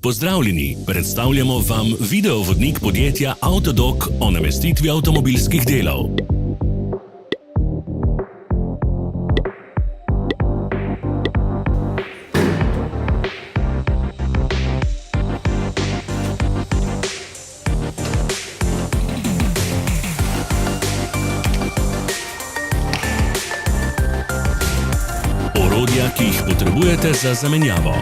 Pozdravljeni, predstavljamo vam videovodnik podjetja AUTODOC o namestitvi avtomobilskih delov. Orodja, ki jih potrebujete za zamenjavo.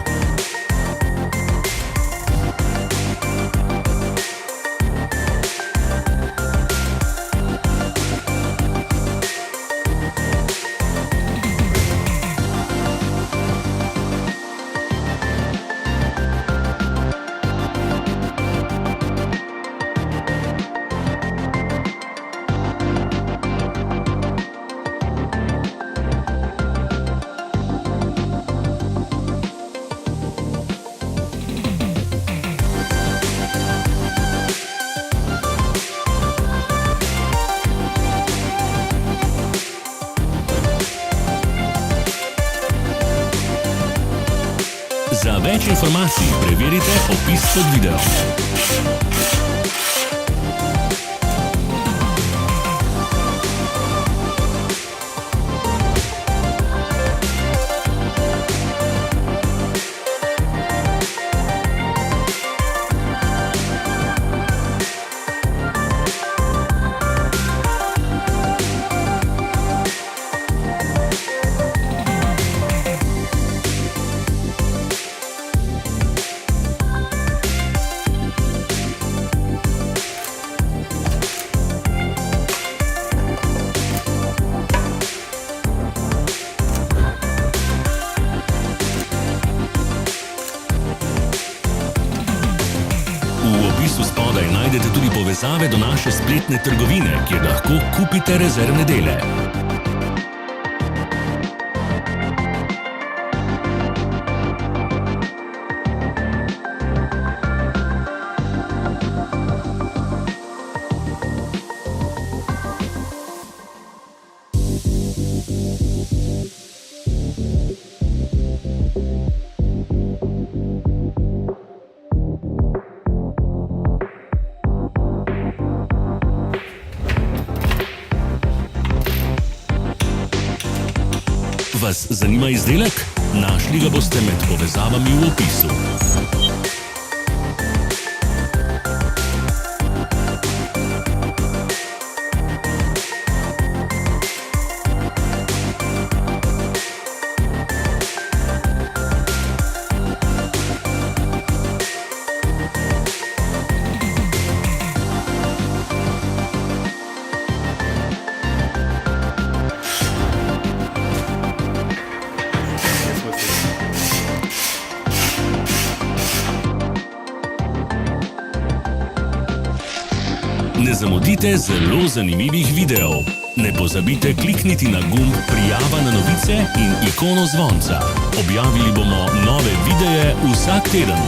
Za več informacij preverite opis pod videom. V opisu spodaj najdete tudi povezave do naše spletne trgovine, kjer lahko kupite rezervne dele. Vas zanima izdelek? Našli ga boste med povezavami v opisu. Ne zamudite zelo zanimivih videov. Ne pozabite klikniti na gumb prijava na novice in ikono zvonca. Objavili bomo nove videe vsak teden.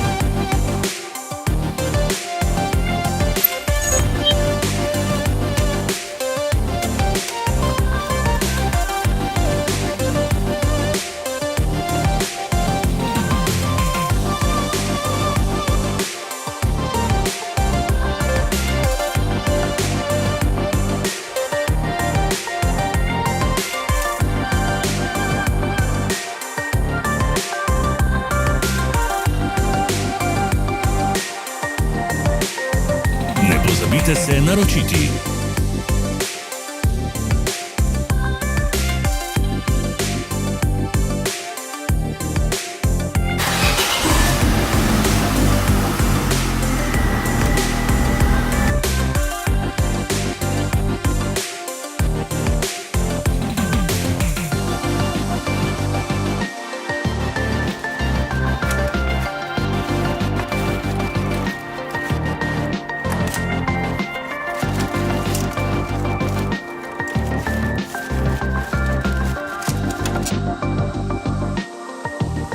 Ne pozabite se naročiti.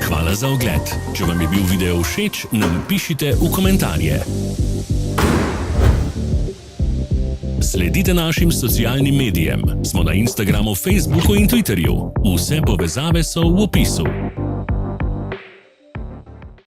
Hvala za ogled. Če vam je bil video všeč, nam pišite v komentarje. Sledite našim socialnim medijem. Smo na Instagramu, Facebooku in Twitterju. Vse povezave so v opisu.